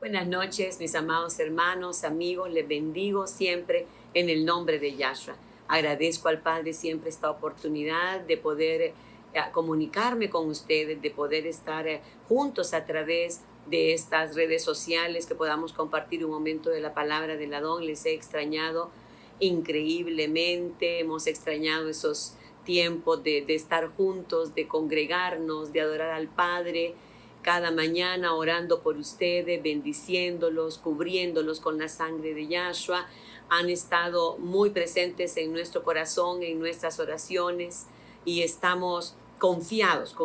Buenas noches, mis amados hermanos, amigos, les bendigo siempre en el nombre de Yahshua. Agradezco al Padre siempre esta oportunidad de poder comunicarme con ustedes, de poder estar juntos a través de estas redes sociales, que podamos compartir un momento de la palabra del Adón. Les he extrañado increíblemente, hemos extrañado esos tiempos de estar juntos, de congregarnos, de adorar al Padre cada mañana, orando por ustedes, bendiciéndolos, cubriéndolos con la sangre de Yahshua. Han estado muy presentes en nuestro corazón, en nuestras oraciones, y estamos confiados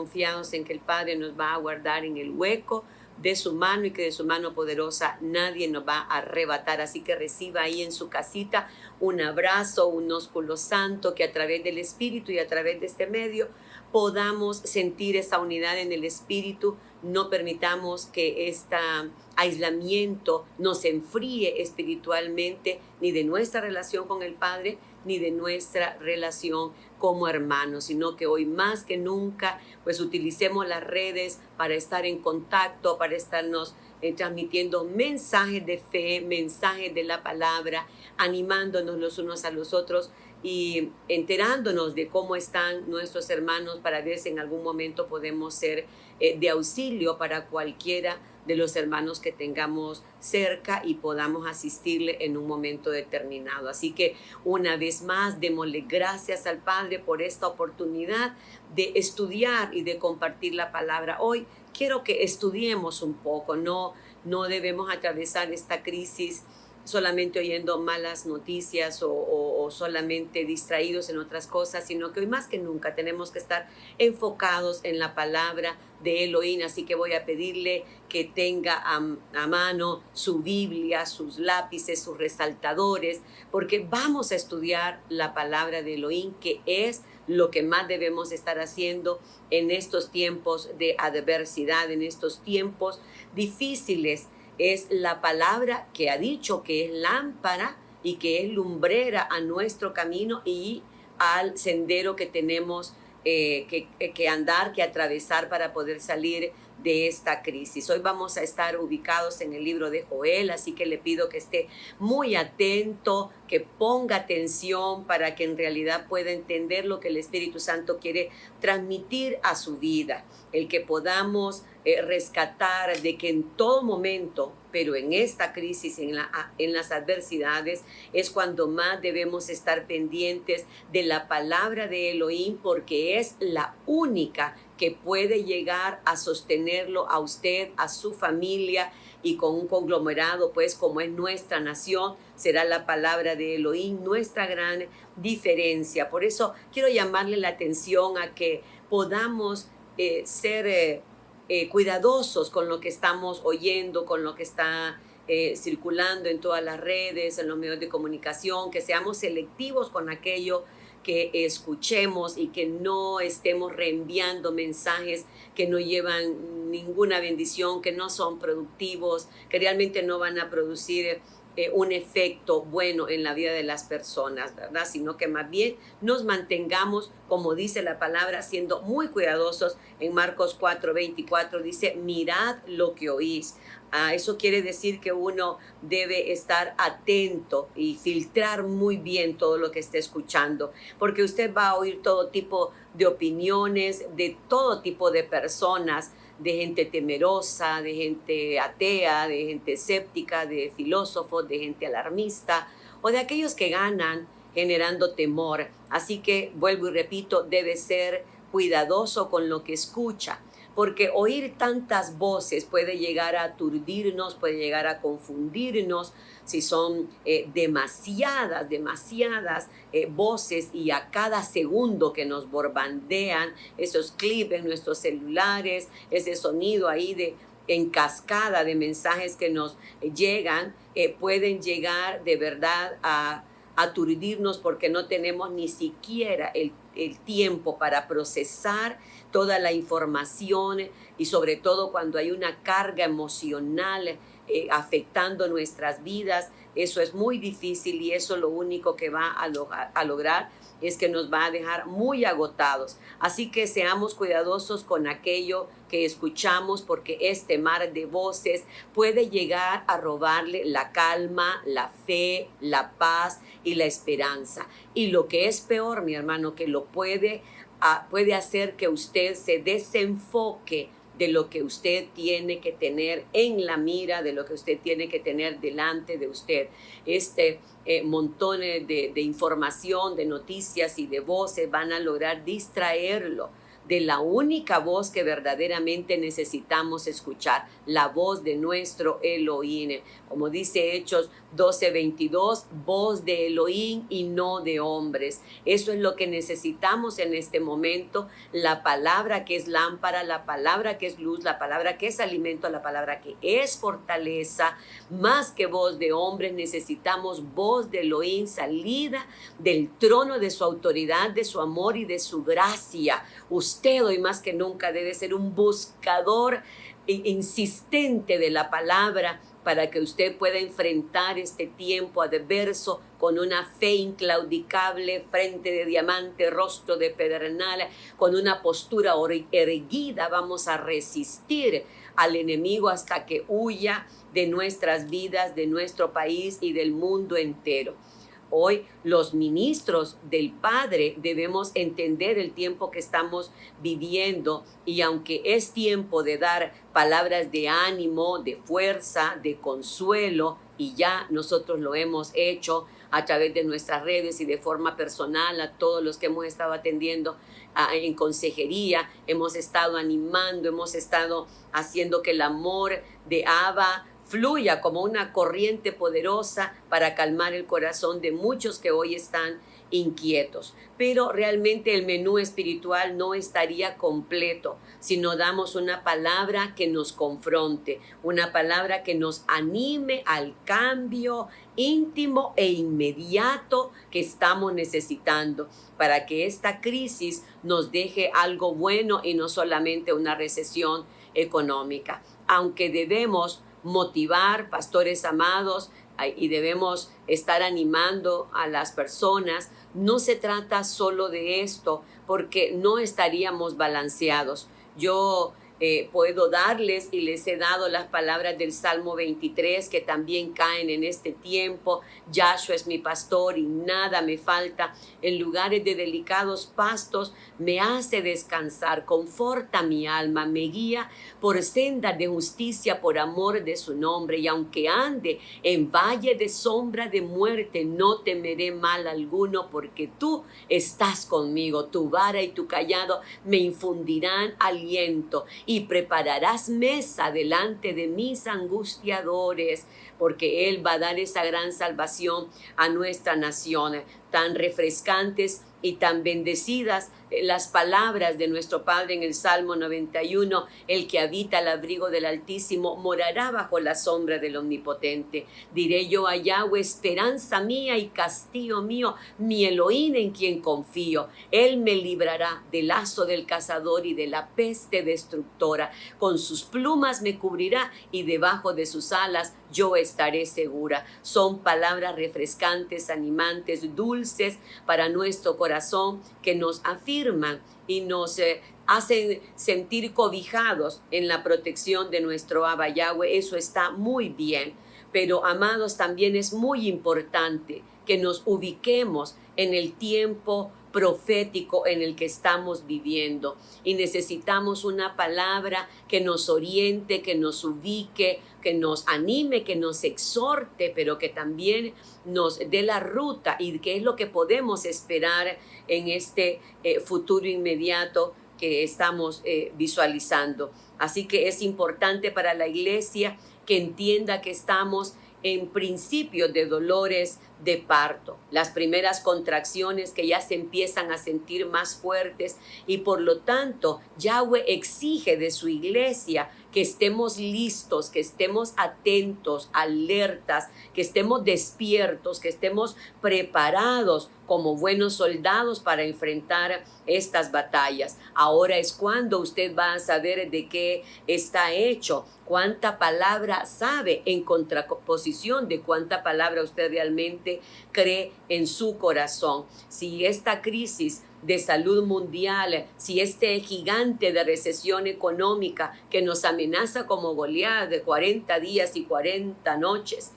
en que el Padre nos va a guardar en el hueco de su mano, y que de su mano poderosa nadie nos va a arrebatar. Así que reciba ahí en su casita un abrazo, un ósculo santo, que a través del Espíritu y a través de este medio podamos sentir esa unidad en el Espíritu. No permitamos que este aislamiento nos enfríe espiritualmente, ni de nuestra relación con el Padre, ni de nuestra relación como hermanos, sino que hoy más que nunca pues utilicemos las redes para estar en contacto, para estarnos transmitiendo mensajes de fe, mensajes de la palabra, animándonos los unos a los otros y enterándonos de cómo están nuestros hermanos, para ver si en algún momento podemos ser de auxilio para cualquiera de los hermanos que tengamos cerca y podamos asistirle en un momento determinado. Así que una vez más, démosle gracias al Padre por esta oportunidad de estudiar y de compartir la palabra. Hoy quiero que estudiemos un poco. No debemos atravesar esta crisis solamente oyendo malas noticias o solamente distraídos en otras cosas, sino que hoy más que nunca tenemos que estar enfocados en la palabra de Elohim. Así que voy a pedirle que tenga a mano su Biblia, sus lápices, sus resaltadores, porque vamos a estudiar la palabra de Elohim, que es lo que más debemos estar haciendo en estos tiempos de adversidad, en estos tiempos difíciles. Es la palabra que ha dicho que es lámpara y que es lumbrera a nuestro camino y al sendero que tenemos que andar, que atravesar para poder salir de esta crisis. Hoy vamos a estar ubicados en el libro de Joel, así que le pido que esté muy atento, que ponga atención para que en realidad pueda entender lo que el Espíritu Santo quiere transmitir a su vida, el que podamos rescatar de que en todo momento, pero en esta crisis, en las adversidades, es cuando más debemos estar pendientes de la palabra de Elohim, porque es la única que puede llegar a sostenerlo a usted, a su familia, y con un conglomerado, pues como es nuestra nación, será la palabra de Elohim nuestra gran diferencia. Por eso quiero llamarle la atención a que podamos ser cuidadosos con lo que estamos oyendo, con lo que está circulando en todas las redes, en los medios de comunicación, que seamos selectivos con aquello que escuchemos y que no estemos reenviando mensajes que no llevan ninguna bendición, que no son productivos, que realmente no van a producir un efecto bueno en la vida de las personas, ¿verdad? Sino que más bien nos mantengamos, como dice la palabra, siendo muy cuidadosos. En Marcos 4:24 dice: mirad lo que oís. Eso quiere decir que uno debe estar atento y filtrar muy bien todo lo que esté escuchando, porque usted va a oír todo tipo de opiniones de todo tipo de personas, de gente temerosa, de gente atea, de gente escéptica, de filósofos, de gente alarmista o de aquellos que ganan generando temor. Así que, vuelvo y repito, debe ser cuidadoso con lo que escucha, porque oír tantas voces puede llegar a aturdirnos, puede llegar a confundirnos, si son demasiadas voces, y a cada segundo que nos bombardean esos clips en nuestros celulares, ese sonido ahí en cascada de mensajes que nos llegan, pueden llegar de verdad a aturdirnos, porque no tenemos ni siquiera el tiempo para procesar toda la información, y sobre todo cuando hay una carga emocional afectando nuestras vidas. Eso es muy difícil, y eso lo único que va a lograr es que nos va a dejar muy agotados. Así que seamos cuidadosos con aquello que escuchamos, porque este mar de voces puede llegar a robarle la calma, la fe, la paz y la esperanza. Y lo que es peor, mi hermano, que lo puede hacer que usted se desenfoque de lo que usted tiene que tener en la mira, de lo que usted tiene que tener delante de usted. Montones de información, de noticias y de voces van a lograr distraerlo de la única voz que verdaderamente necesitamos escuchar, la voz de nuestro Elohim. Como dice Hechos 12:22, voz de Elohim y no de hombres. Eso es lo que necesitamos en este momento, la palabra que es lámpara, la palabra que es luz, la palabra que es alimento, la palabra que es fortaleza. Más que voz de hombres, necesitamos voz de Elohim, salida del trono de su autoridad, de su amor y de su gracia. Usted hoy más que nunca debe ser un buscador insistente de la palabra para que usted pueda enfrentar este tiempo adverso con una fe inclaudicable, frente de diamante, rostro de pedernal, con una postura erguida. Vamos a resistir al enemigo hasta que huya de nuestras vidas, de nuestro país y del mundo entero. Hoy los ministros del Padre debemos entender el tiempo que estamos viviendo, y aunque es tiempo de dar palabras de ánimo, de fuerza, de consuelo, y ya nosotros lo hemos hecho a través de nuestras redes y de forma personal a todos los que hemos estado atendiendo en consejería, hemos estado animando, hemos estado haciendo que el amor de Abba fluya como una corriente poderosa para calmar el corazón de muchos que hoy están inquietos. Pero realmente el menú espiritual no estaría completo si no damos una palabra que nos confronte, una palabra que nos anime al cambio íntimo e inmediato que estamos necesitando para que esta crisis nos deje algo bueno y no solamente una recesión económica. Aunque debemos motivar, pastores amados, y debemos estar animando a las personas, no se trata solo de esto, porque no estaríamos balanceados. Yo puedo darles, y les he dado las palabras del Salmo 23 que también caen en este tiempo. Yahshua es mi pastor y nada me falta. En lugares de delicados pastos me hace descansar, conforta mi alma, me guía por sendas de justicia por amor de su nombre. Y aunque ande en valle de sombra de muerte, no temeré mal alguno, porque tú estás conmigo. Tu vara y tu cayado me infundirán aliento, y prepararás mesa delante de mis angustiadores, porque Él va a dar esa gran salvación a nuestra nación. Tan refrescantes y tan bendecidas las palabras de nuestro Padre en el Salmo 91, el que habita al abrigo del Altísimo morará bajo la sombra del Omnipotente. Diré yo a Yahweh, esperanza mía y castillo mío, mi Elohim en quien confío. Él me librará del lazo del cazador y de la peste destructora. Con sus plumas me cubrirá y debajo de sus alas yo estaré segura. Son palabras refrescantes, animantes, dulces para nuestro corazón, que nos afirman y nos hacen sentir cobijados en la protección de nuestro Abba Yahweh. Eso está muy bien, pero amados, también es muy importante que nos ubiquemos en el tiempo profético en el que estamos viviendo, y necesitamos una palabra que nos oriente, que nos ubique, que nos anime, que nos exhorte, pero que también nos dé la ruta y qué es lo que podemos esperar en este futuro inmediato que estamos visualizando. Así que es importante para la iglesia que entienda que estamos en principio de dolores de parto, las primeras contracciones que ya se empiezan a sentir más fuertes, y por lo tanto Yahweh exige de su iglesia que estemos listos, que estemos atentos, alertas, que estemos despiertos, que estemos preparados como buenos soldados para enfrentar estas batallas. Ahora es cuando usted va a saber de qué está hecho, cuánta palabra sabe, en contraposición de cuánta palabra usted realmente cree en su corazón. Si esta crisis de salud mundial, si este gigante de recesión económica que nos amenaza como Goliat de 40 días y 40 noches,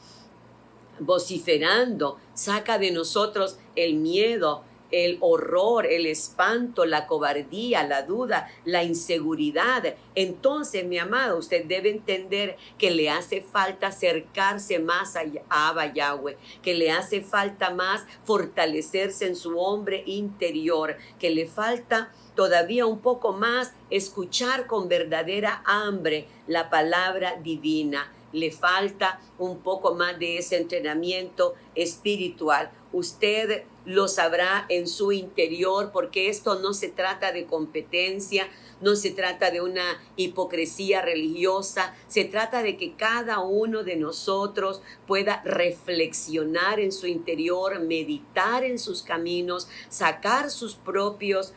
vociferando, saca de nosotros el miedo, el horror, el espanto, la cobardía, la duda, la inseguridad. Entonces, mi amado, usted debe entender que le hace falta acercarse más a Abba Yahweh, que le hace falta más fortalecerse en su hombre interior, que le falta todavía un poco más escuchar con verdadera hambre la palabra divina. Le falta un poco más de ese entrenamiento espiritual. Usted lo sabrá en su interior, porque esto no se trata de competencia, no se trata de una hipocresía religiosa, se trata de que cada uno de nosotros pueda reflexionar en su interior, meditar en sus caminos, sacar sus propios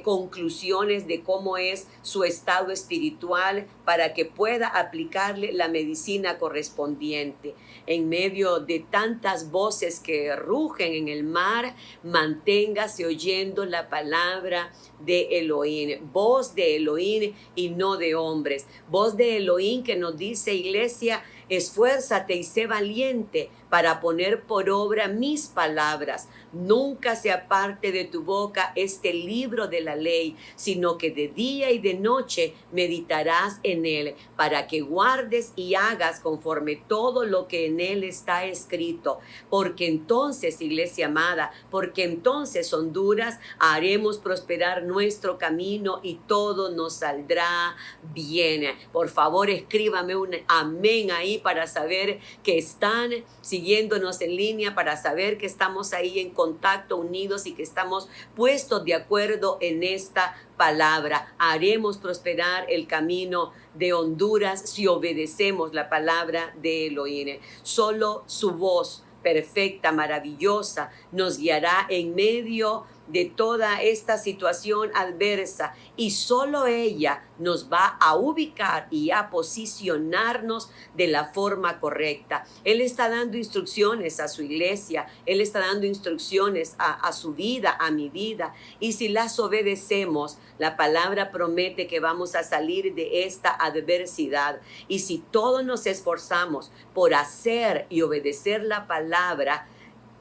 conclusiones de cómo es su estado espiritual para que pueda aplicarle la medicina correspondiente. En medio de tantas voces que rugen en el mar, manténgase oyendo la palabra de Elohim, voz de Elohim y no de hombres, voz de Elohim que nos dice, iglesia, esfuérzate y sé valiente para poner por obra mis palabras. Nunca se aparte de tu boca este libro de la ley, sino que de día y de noche meditarás en él, para que guardes y hagas conforme todo lo que en él está escrito. Porque entonces, iglesia amada, porque entonces, Honduras, haremos prosperar nuestro camino y todo nos saldrá bien. Por favor, escríbame un amén ahí para saber que están siguiéndonos en línea, para saber que estamos ahí en contacto, unidos, y que estamos puestos de acuerdo en esta palabra. Haremos prosperar el camino de Honduras si obedecemos la palabra de Elohim. Solo su voz perfecta, maravillosa, nos guiará en medio de toda esta situación adversa, y solo ella nos va a ubicar y a posicionarnos de la forma correcta. Él está dando instrucciones a su iglesia, Él está dando instrucciones a su vida, a mi vida, y si las obedecemos, la palabra promete que vamos a salir de esta adversidad. Y si todos nos esforzamos por hacer y obedecer la palabra,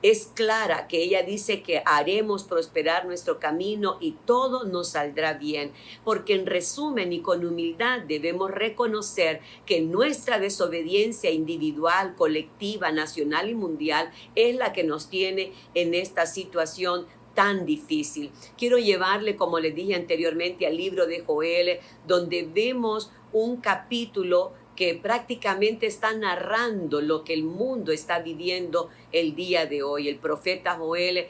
es clara que ella dice que haremos prosperar nuestro camino y todo nos saldrá bien. Porque en resumen y con humildad debemos reconocer que nuestra desobediencia individual, colectiva, nacional y mundial es la que nos tiene en esta situación tan difícil. Quiero llevarle, como les dije anteriormente, al libro de Joel, donde vemos un capítulo que prácticamente está narrando lo que el mundo está viviendo el día de hoy. El profeta Joel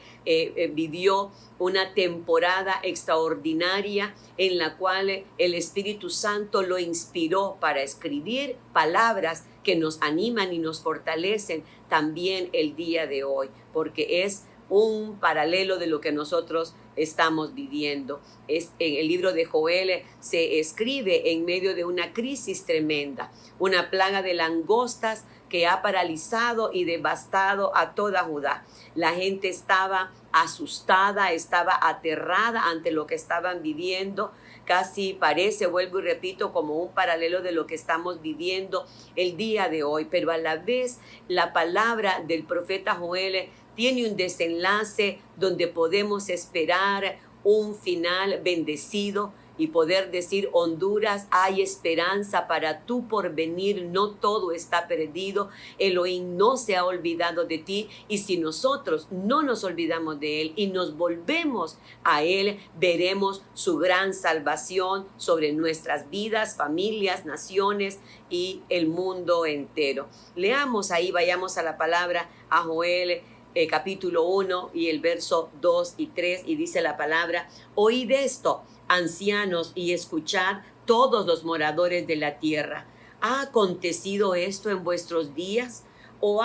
vivió una temporada extraordinaria en la cual el Espíritu Santo lo inspiró para escribir palabras que nos animan y nos fortalecen también el día de hoy, porque es un paralelo de lo que nosotros estamos viviendo. En el libro de Joel se escribe en medio de una crisis tremenda, una plaga de langostas que ha paralizado y devastado a toda Judá. La gente estaba asustada, estaba aterrada ante lo que estaban viviendo. Casi parece, vuelvo y repito, como un paralelo de lo que estamos viviendo el día de hoy, pero a la vez la palabra del profeta Joel tiene un desenlace donde podemos esperar un final bendecido y poder decir: Honduras, hay esperanza para tu porvenir, no todo está perdido, Elohim no se ha olvidado de ti, y si nosotros no nos olvidamos de él y nos volvemos a él, veremos su gran salvación sobre nuestras vidas, familias, naciones y el mundo entero. Leamos ahí, vayamos a la palabra, a Joel capítulo 1 y el verso 2 y 3, y dice la palabra: oíd esto, ancianos, y escuchad todos los moradores de la tierra. ¿Ha acontecido esto en vuestros días? ¿O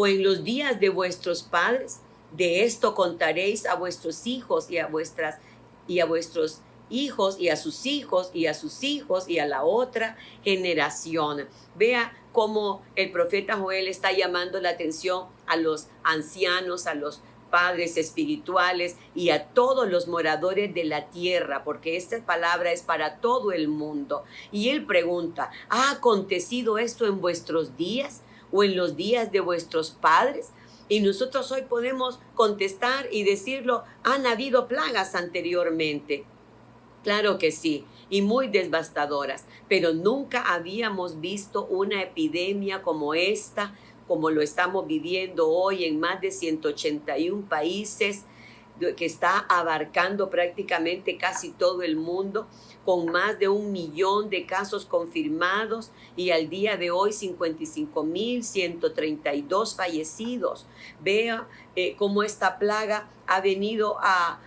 en los días de vuestros padres? De esto contaréis a vuestros hijos y a vuestros hijos y a sus hijos y a sus hijos y a la otra generación. Vea cómo el profeta Joel está llamando la atención a los ancianos, a los padres espirituales y a todos los moradores de la tierra, porque esta palabra es para todo el mundo. Y él pregunta, ¿ha acontecido esto en vuestros días o en los días de vuestros padres? Y nosotros hoy podemos contestar y decirlo, han habido plagas anteriormente. Claro que sí, y muy devastadoras, pero nunca habíamos visto una epidemia como esta, como lo estamos viviendo hoy en más de 181 países, que está abarcando prácticamente casi todo el mundo, con más de 1 millón de casos confirmados y al día de hoy 55.132 fallecidos. Vea cómo esta plaga ha venido a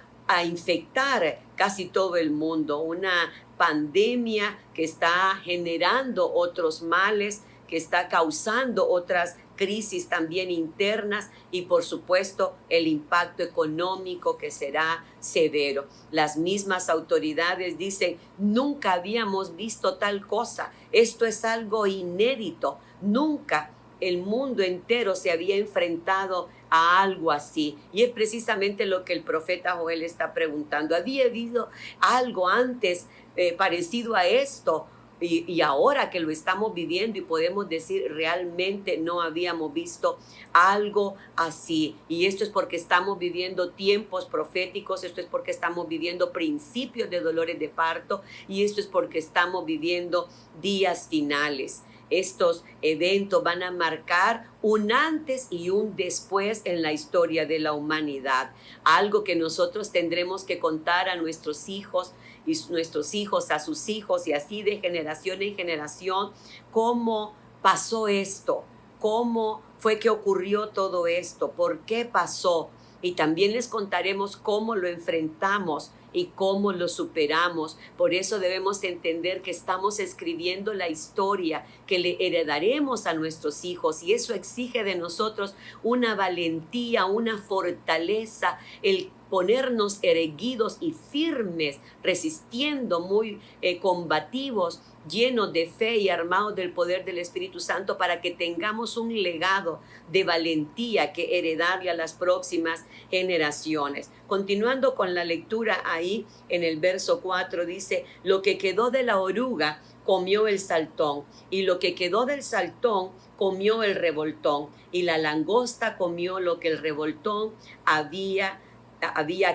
infectar casi todo el mundo, una pandemia que está generando otros males, que está causando otras crisis también internas y por supuesto el impacto económico que será severo. Las mismas autoridades dicen, nunca habíamos visto tal cosa, esto es algo inédito, nunca el mundo entero se había enfrentado a algo así. Y es precisamente lo que el profeta Joel está preguntando. ¿Había habido algo antes parecido a esto? Y ahora que lo estamos viviendo y podemos decir realmente no habíamos visto algo así. Y esto es porque estamos viviendo tiempos proféticos, esto es porque estamos viviendo principios de dolores de parto y esto es porque estamos viviendo días finales. Estos eventos van a marcar un antes y un después en la historia de la humanidad. Algo que nosotros tendremos que contar a nuestros hijos y nuestros hijos a sus hijos y así de generación en generación. ¿Cómo pasó esto? ¿Cómo fue que ocurrió todo esto? ¿Por qué pasó? Y también les contaremos cómo lo enfrentamos y cómo lo superamos. Por eso debemos entender que estamos escribiendo la historia que le heredaremos a nuestros hijos y eso exige de nosotros una valentía, una fortaleza, el ponernos erguidos y firmes, resistiendo, muy combativos, llenos de fe y armados del poder del Espíritu Santo para que tengamos un legado de valentía que heredarle a las próximas generaciones. Continuando con la lectura ahí en el verso 4 dice, lo que quedó de la oruga comió el saltón y lo que quedó del saltón comió el revoltón y la langosta comió lo que el revoltón había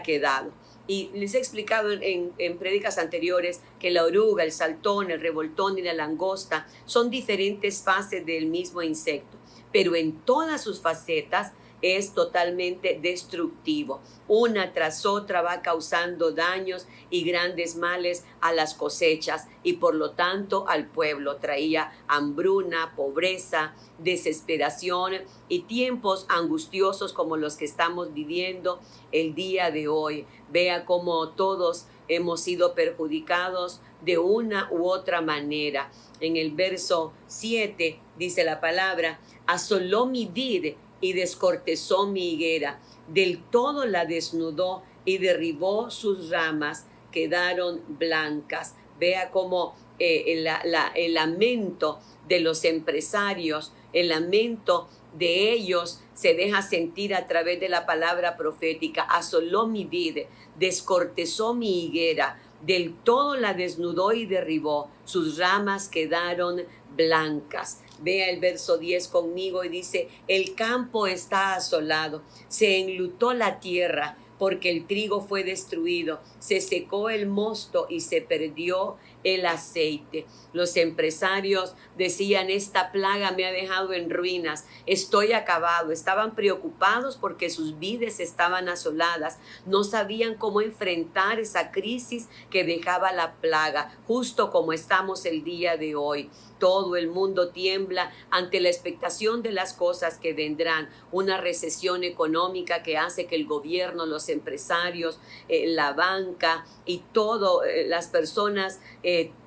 quedado. Y les he explicado en prédicas anteriores que la oruga, el saltón, el revoltón y la langosta son diferentes fases del mismo insecto, pero en todas sus facetas es totalmente destructivo. Una tras otra va causando daños y grandes males a las cosechas y por lo tanto al pueblo. Traía hambruna, pobreza, desesperación y tiempos angustiosos como los que estamos viviendo el día de hoy. Vea cómo todos hemos sido perjudicados de una u otra manera. En el verso 7 dice la palabra, asoló mi vid y descortezó mi higuera, del todo la desnudó y derribó sus ramas, quedaron blancas. Vea cómo el lamento de los empresarios, el lamento de ellos se deja sentir a través de la palabra profética. Asoló mi vid, descortezó mi higuera, del todo la desnudó y derribó, sus ramas quedaron blancas. Vea el verso 10 conmigo y dice, el campo está asolado, se enlutó la tierra porque el trigo fue destruido, se secó el mosto y se perdió el aceite. Los empresarios decían, esta plaga me ha dejado en ruinas, estoy acabado. Estaban preocupados porque sus vides estaban asoladas, no sabían cómo enfrentar esa crisis que dejaba la plaga, justo como estamos el día de hoy. Todo el mundo tiembla ante la expectación de las cosas que vendrán. Una recesión económica que hace que el gobierno, los empresarios, la banca y todas las personas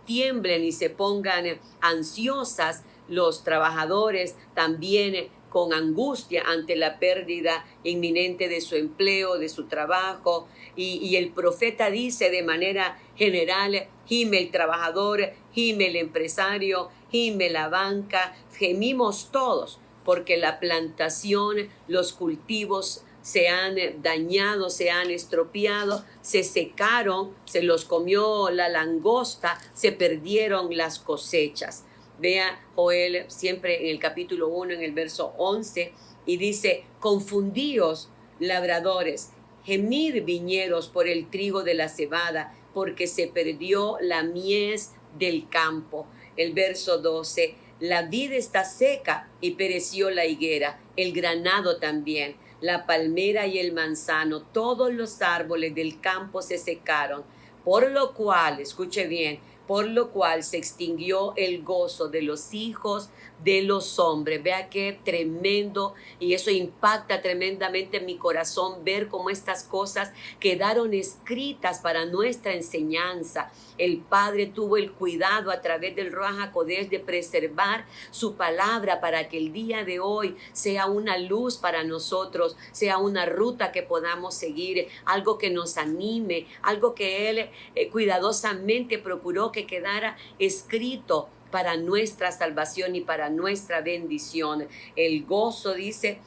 tiemblen y se pongan ansiosas los trabajadores también con angustia ante la pérdida inminente de su empleo, de su trabajo. Y el profeta dice de manera general: gime el trabajador, gime el empresario, gime la banca, gemimos todos, porque la plantación, los cultivos se han dañado, se han estropeado, se secaron, se los comió la langosta, se perdieron las cosechas. Vea Joel siempre en el capítulo 1, en el verso 11, y dice: confundíos labradores, gemid viñedos por el trigo de la cebada, porque se perdió la mies del campo. El verso 12, la vid está seca y pereció la higuera, el granado también, la palmera y el manzano, todos los árboles del campo se secaron, por lo cual, escuche bien, por lo cual se extinguió el gozo de los hijos de los hombres. Vea qué tremendo, y eso impacta tremendamente en mi corazón, ver cómo estas cosas quedaron escritas para nuestra enseñanza. El Padre tuvo el cuidado a través del Ruach HaKodesh de preservar su palabra para que el día de hoy sea una luz para nosotros, sea una ruta que podamos seguir, algo que nos anime, algo que Él cuidadosamente procuró que quedara escrito para nuestra salvación y para nuestra bendición. El gozo, dice,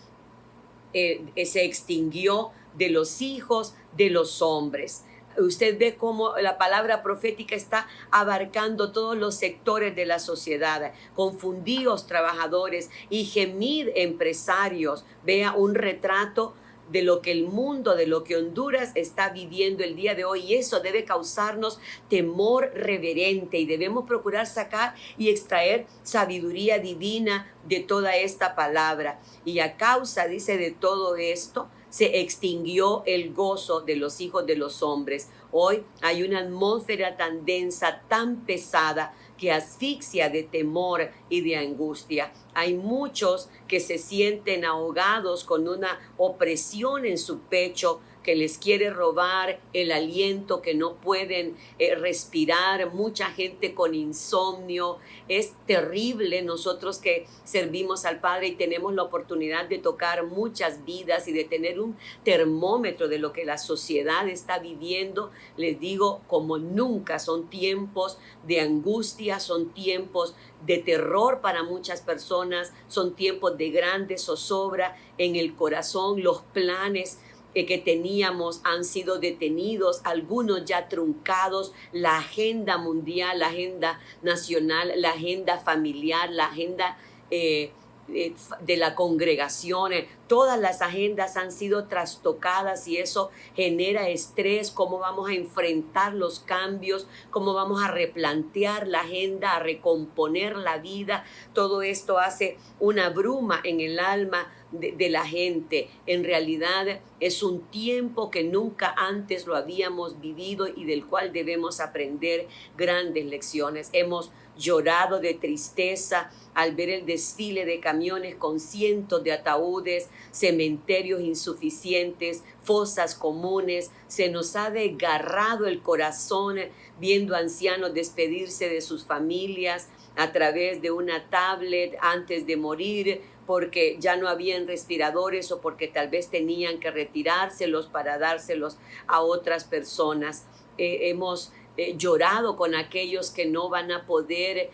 se extinguió de los hijos de los hombres. Usted ve cómo la palabra profética está abarcando todos los sectores de la sociedad. Confundíos trabajadores y gemid empresarios. Vea un retrato de lo que el mundo, de lo que Honduras está viviendo el día de hoy, y eso debe causarnos temor reverente, y debemos procurar sacar y extraer sabiduría divina de toda esta palabra. Y a causa, dice, de todo esto, se extinguió el gozo de los hijos de los hombres. Hoy hay una atmósfera tan densa, tan pesada, que asfixia de temor y de angustia. Hay muchos que se sienten ahogados con una opresión en su pecho que les quiere robar el aliento, que no pueden respirar, mucha gente con insomnio. Es terrible. Nosotros que servimos al Padre y tenemos la oportunidad de tocar muchas vidas y de tener un termómetro de lo que la sociedad está viviendo, les digo, como nunca, son tiempos de angustia, son tiempos de terror para muchas personas, son tiempos de grande zozobra en el corazón. Los planes que teníamos han sido detenidos, algunos ya truncados. La agenda mundial, la agenda nacional, la agenda familiar, la agenda de la congregación, todas las agendas han sido trastocadas, y eso genera estrés. Cómo vamos a enfrentar los cambios, cómo vamos a replantear la agenda, a recomponer la vida. Todo esto hace una bruma en el alma de la gente. En realidad es un tiempo que nunca antes lo habíamos vivido y del cual debemos aprender grandes lecciones. Hemos llorado de tristeza al ver el desfile de camiones con cientos de ataúdes, cementerios insuficientes, fosas comunes. Se nos ha desgarrado el corazón viendo ancianos despedirse de sus familias a través de una tablet antes de morir, porque ya no habían respiradores o porque tal vez tenían que retirárselos para dárselos a otras personas. Hemos llorado con aquellos que no van a poder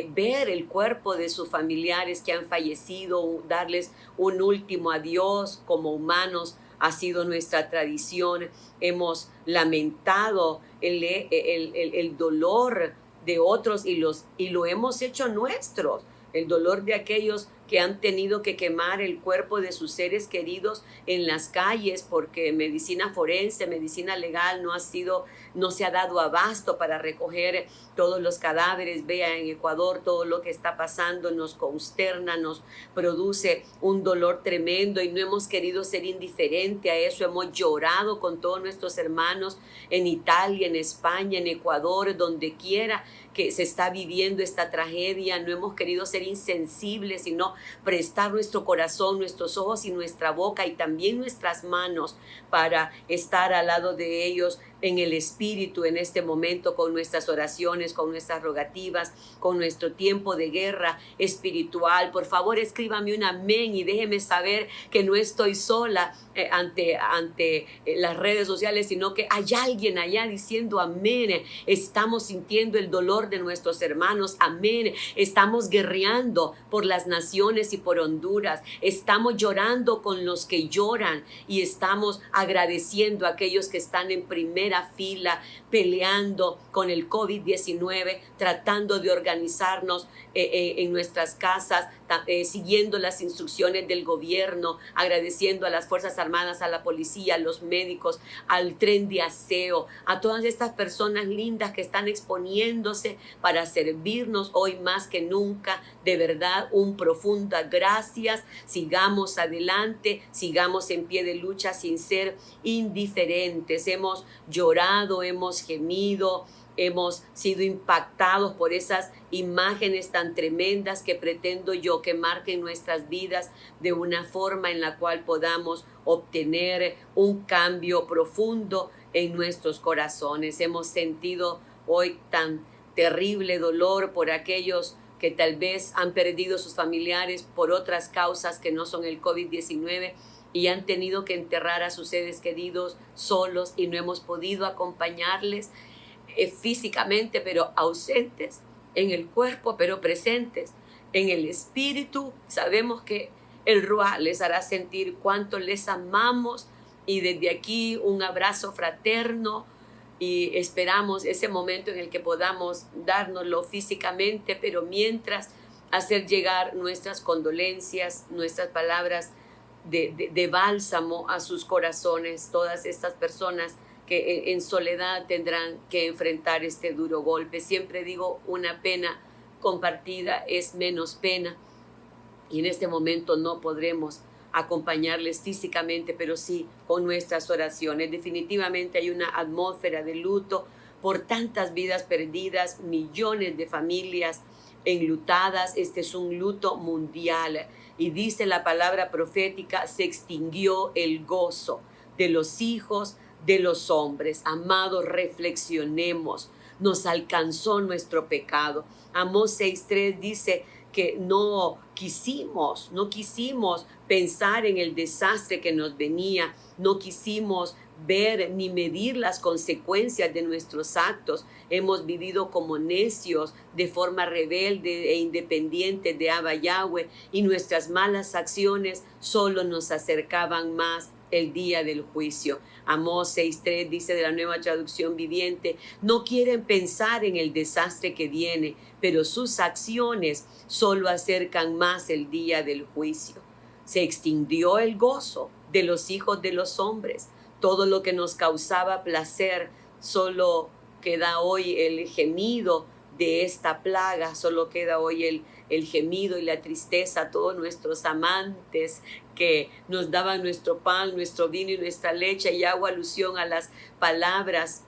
ver el cuerpo de sus familiares que han fallecido, darles un último adiós como humanos. Ha sido nuestra tradición. Hemos lamentado el dolor de otros y lo hemos hecho nuestros. El dolor de aquellos que han tenido que quemar el cuerpo de sus seres queridos en las calles porque medicina forense, medicina legal no se ha dado abasto para recoger todos los cadáveres. Vea en Ecuador todo lo que está pasando, nos consterna, nos produce un dolor tremendo, y no hemos querido ser indiferente a eso. Hemos llorado con todos nuestros hermanos en Italia, en España, en Ecuador, donde quiera que se está viviendo esta tragedia. No hemos querido ser insensibles, sino prestar nuestro corazón, nuestros ojos y nuestra boca, y también nuestras manos, para estar al lado de ellos, en el Espíritu en este momento con nuestras oraciones, con nuestras rogativas, con nuestro tiempo de guerra espiritual. Por favor, escríbame un amén y déjeme saber que no estoy sola ante las redes sociales, sino que hay alguien allá diciendo amén. Estamos sintiendo el dolor de nuestros hermanos, amén. Estamos guerreando por las naciones y por Honduras. Estamos llorando con los que lloran y estamos agradeciendo a aquellos que están en primera fila peleando con el COVID-19, tratando de organizarnos en nuestras casas, siguiendo las instrucciones del gobierno, agradeciendo a las Fuerzas Armadas, a la policía, a los médicos, al tren de aseo, a todas estas personas lindas que están exponiéndose para servirnos hoy más que nunca. De verdad, un profunda gracias. Sigamos adelante, sigamos en pie de lucha sin ser indiferentes. Hemos llorado, hemos gemido, hemos sido impactados por esas imágenes tan tremendas que pretendo yo que marquen nuestras vidas de una forma en la cual podamos obtener un cambio profundo en nuestros corazones. Hemos sentido hoy tan terrible dolor por aquellos que tal vez han perdido sus familiares por otras causas que no son el COVID-19 y han tenido que enterrar a sus seres queridos solos y no hemos podido acompañarles físicamente, pero ausentes en el cuerpo, pero presentes en el espíritu. Sabemos que el Ruá les hará sentir cuánto les amamos y desde aquí un abrazo fraterno y esperamos ese momento en el que podamos dárnoslo físicamente, pero mientras hacer llegar nuestras condolencias, nuestras palabras de bálsamo a sus corazones, todas estas personas que en soledad tendrán que enfrentar este duro golpe. Siempre digo, una pena compartida es menos pena y en este momento no podremos acompañarles físicamente, pero sí con nuestras oraciones. Definitivamente hay una atmósfera de luto por tantas vidas perdidas, millones de familias enlutadas. Este es un luto mundial y dice la palabra profética, se extinguió el gozo de los hijos de los hombres. Amados, reflexionemos, nos alcanzó nuestro pecado. Amós 6:3 dice que no quisimos pensar en el desastre que nos venía, no quisimos ver ni medir las consecuencias de nuestros actos. Hemos vivido como necios, de forma rebelde e independiente de Abba Yahweh, y nuestras malas acciones solo nos acercaban más el día del juicio. Amós 6:3 dice de la Nueva Traducción Viviente, no quieren pensar en el desastre que viene, pero sus acciones solo acercan más el día del juicio. Se extinguió el gozo de los hijos de los hombres. Todo lo que nos causaba placer, solo queda hoy el gemido de esta plaga, solo queda hoy el gemido y la tristeza. Todos nuestros amantes que nos daban nuestro pan, nuestro vino y nuestra leche, y hago alusión a las palabras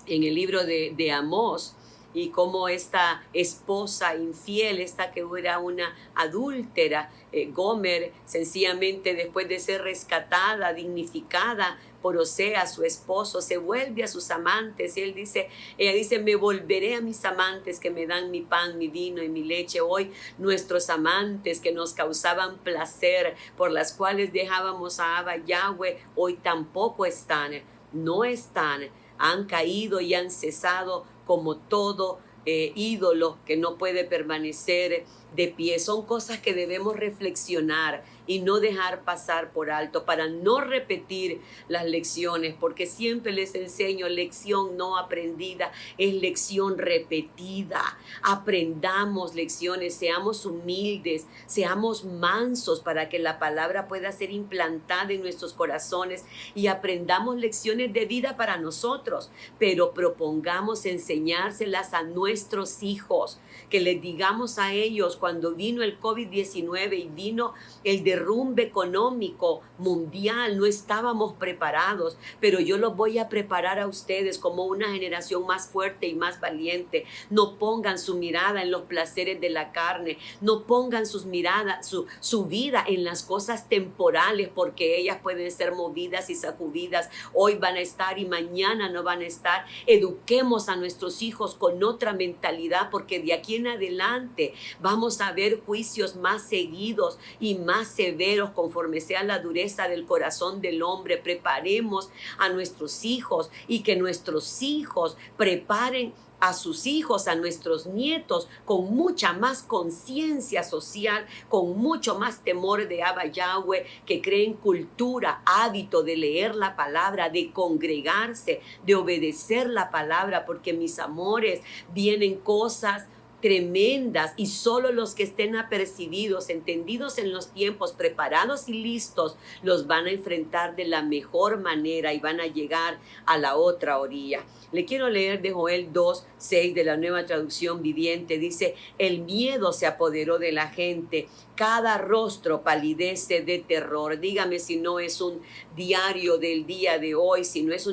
en el libro de Amós, y como esta esposa infiel, esta que era una adúltera, Gomer, sencillamente después de ser rescatada, dignificada por Oseas, su esposo, se vuelve a sus amantes y ella dice, me volveré a mis amantes que me dan mi pan, mi vino y mi leche. Hoy nuestros amantes que nos causaban placer, por las cuales dejábamos a Abba Yahweh, hoy tampoco están, no están, han caído y han cesado como todo ídolo que no puede permanecer de pie. Son cosas que debemos reflexionar y no dejar pasar por alto para no repetir las lecciones, porque siempre les enseño, lección no aprendida es lección repetida. Aprendamos lecciones, seamos humildes, seamos mansos para que la palabra pueda ser implantada en nuestros corazones y aprendamos lecciones de vida para nosotros, pero propongamos enseñárselas a nuestros hijos, que les digamos a ellos cuando vino el COVID-19 y vino el derrotamiento derrumbe económico mundial, no estábamos preparados, pero yo los voy a preparar a ustedes como una generación más fuerte y más valiente. No pongan su mirada en los placeres de la carne, no pongan sus miradas, su vida en las cosas temporales, porque ellas pueden ser movidas y sacudidas. Hoy van a estar y mañana no van a estar. Eduquemos a nuestros hijos con otra mentalidad, porque de aquí en adelante vamos a ver juicios más seguidos y más severos conforme sea la dureza del corazón del hombre. Preparemos a nuestros hijos y que nuestros hijos preparen a sus hijos, a nuestros nietos, con mucha más conciencia social, con mucho más temor de Abba Yahweh, que creen cultura, hábito de leer la palabra, de congregarse, de obedecer la palabra, porque mis amores, vienen cosas tremendas y solo los que estén apercibidos, entendidos en los tiempos, preparados y listos, los van a enfrentar de la mejor manera y van a llegar a la otra orilla. Le quiero leer de Joel 2:6 de la Nueva Traducción Viviente. Dice: el miedo se apoderó de la gente, cada rostro palidece de terror. Dígame si no es un diario del día de hoy, si no es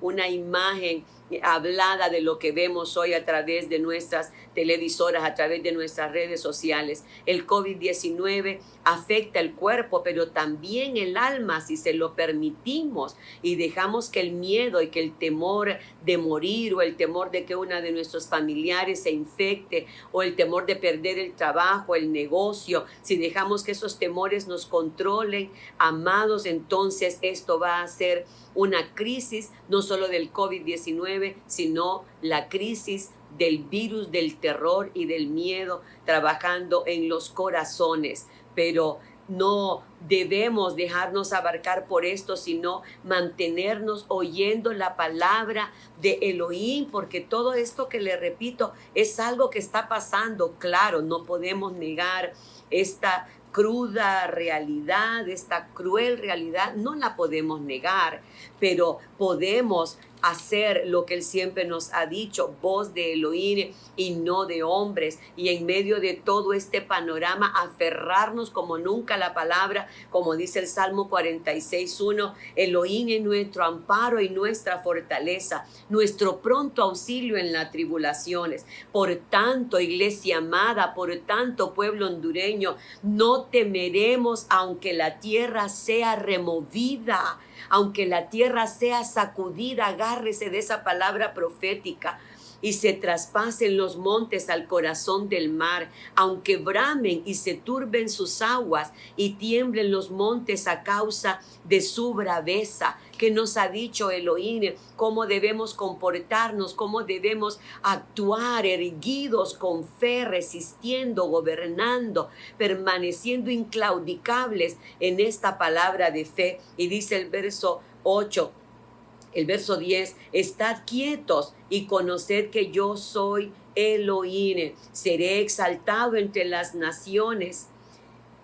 una imagen hablada de lo que vemos hoy a través de nuestras televisoras, a través de nuestras redes sociales. El COVID-19 afecta el cuerpo, pero también el alma, si se lo permitimos y dejamos que el miedo y que el temor de morir, o el temor de que una de nuestros familiares se infecte, o el temor de perder el trabajo, el negocio, si dejamos que esos temores nos controlen, amados, entonces esto va a ser una crisis no solo del COVID-19, sino la crisis del virus del terror y del miedo trabajando en los corazones. Pero no debemos dejarnos abarcar por esto, sino mantenernos oyendo la palabra de Elohim, porque todo esto que le repito es algo que está pasando. Claro, no podemos negar esta cruda realidad, esta cruel realidad, no la podemos negar, pero podemos hacer lo que Él siempre nos ha dicho: voz de Elohim y no de hombres. Y en medio de todo este panorama, aferrarnos como nunca a la palabra, como dice el Salmo 46:1, Elohim es nuestro amparo y nuestra fortaleza, nuestro pronto auxilio en las tribulaciones. Por tanto, iglesia amada, por tanto, pueblo hondureño, no temeremos aunque la tierra sea removida, aunque la tierra sea sacudida. Agárrese de esa palabra profética. Y se traspasen los montes al corazón del mar, aunque bramen y se turben sus aguas y tiemblen los montes a causa de su braveza. Que nos ha dicho Elohim cómo debemos comportarnos, cómo debemos actuar, erguidos con fe, resistiendo, gobernando, permaneciendo inclaudicables en esta palabra de fe. Y dice el verso 8, el verso 10, estad quietos y conoced que yo soy Elohim. Seré exaltado entre las naciones.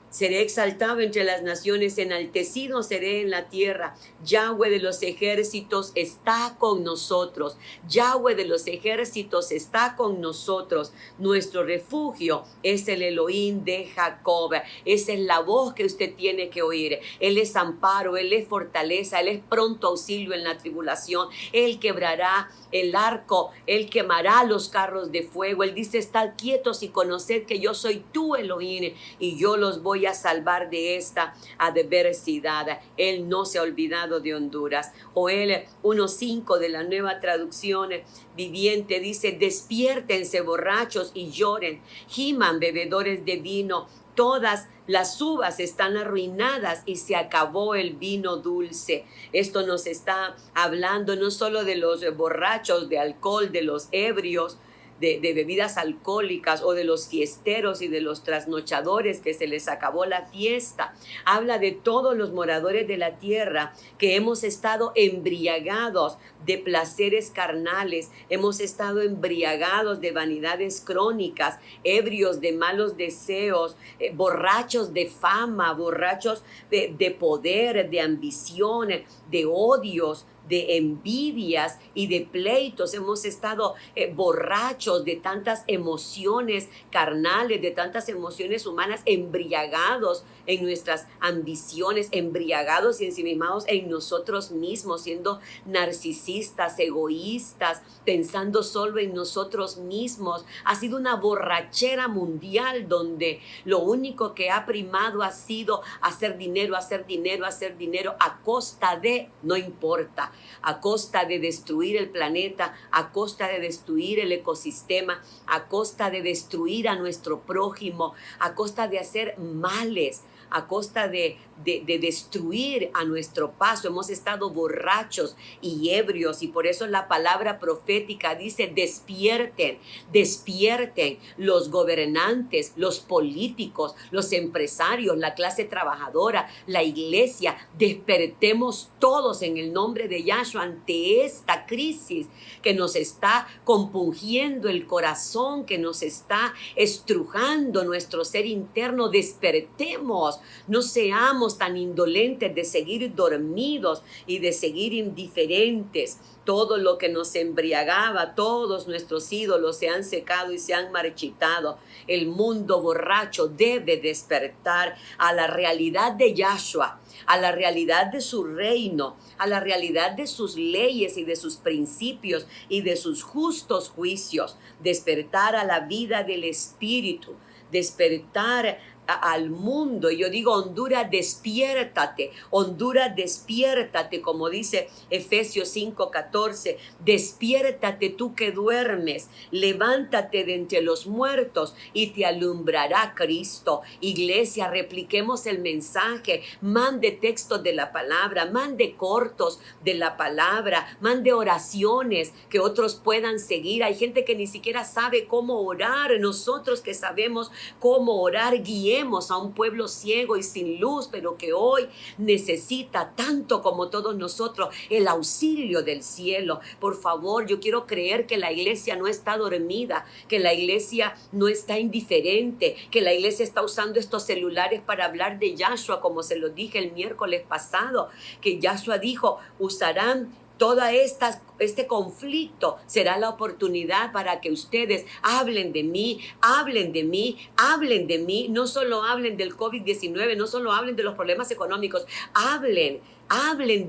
Seré exaltado entre las naciones, enaltecido seré en la tierra. Yahweh de los ejércitos está con nosotros. Yahweh de los ejércitos está con nosotros. Nuestro refugio es el Elohim de Jacob. Esa es la voz que usted tiene que oír. Él es amparo, Él es fortaleza, Él es pronto auxilio en la tribulación. Él quebrará el arco, Él quemará los carros de fuego. Él dice: estad quietos y conoced que yo soy tu Elohim y yo los voy a salvar de esta adversidad. Él no se ha olvidado de Honduras. Joel 1:5 de la Nueva Traducción Viviente dice: despiértense borrachos y lloren, giman bebedores de vino. Todas las uvas están arruinadas y se acabó el vino dulce. Esto nos está hablando no solo de los borrachos de alcohol, de los ebrios, de bebidas alcohólicas, o de los fiesteros y de los trasnochadores que se les acabó la fiesta. Habla de todos los moradores de la tierra que hemos estado embriagados de placeres carnales, hemos estado embriagados de vanidades crónicas, ebrios de malos deseos, borrachos de fama, borrachos de poder, de ambición, de odios, de envidias y de pleitos. Hemos estado borrachos de tantas emociones carnales, de tantas emociones humanas, embriagados en nuestras ambiciones, embriagados y ensimismados en nosotros mismos, siendo narcisistas, egoístas, pensando solo en nosotros mismos. Ha sido una borrachera mundial donde lo único que ha primado ha sido hacer dinero, hacer dinero, hacer dinero a costa de, no importa, a costa de destruir el planeta, a costa de destruir el ecosistema, a costa de destruir a nuestro prójimo, a costa de hacer males, a costa de destruir a nuestro paso. Hemos estado borrachos y ebrios, y por eso la palabra profética dice: despierten, despierten los gobernantes, los políticos, los empresarios, la clase trabajadora, la iglesia. Despertemos todos en el nombre de Yahshua ante esta crisis que nos está compungiendo el corazón, que nos está estrujando nuestro ser interno. Despertemos. No seamos tan indolentes de seguir dormidos y de seguir indiferentes. Todo lo que nos embriagaba, todos nuestros ídolos se han secado y se han marchitado. El mundo borracho debe despertar a la realidad de Yahshua, a la realidad de su reino, a la realidad de sus leyes y de sus principios y de sus justos juicios. Despertar a la vida del Espíritu, despertar al mundo. Y yo digo: Honduras, despiértate, Honduras, despiértate, como dice Efesios 5:14, despiértate tú que duermes, levántate de entre los muertos y te alumbrará Cristo. Iglesia, repliquemos el mensaje, mande textos de la palabra, mande cortos de la palabra, mande oraciones que otros puedan seguir. Hay gente que ni siquiera sabe cómo orar. Nosotros que sabemos cómo orar, guiemos a un pueblo ciego y sin luz, pero que hoy necesita tanto como todos nosotros el auxilio del cielo. Por favor, yo quiero creer que la iglesia no está dormida, que la iglesia no está indiferente, que la iglesia está usando estos celulares para hablar de Yahshua, como se lo dije el miércoles pasado, que Yahshua dijo: usarán toda este conflicto, será la oportunidad para que ustedes hablen de mí, hablen de mí, hablen de mí. No solo hablen del COVID-19, no solo hablen de los problemas económicos, hablen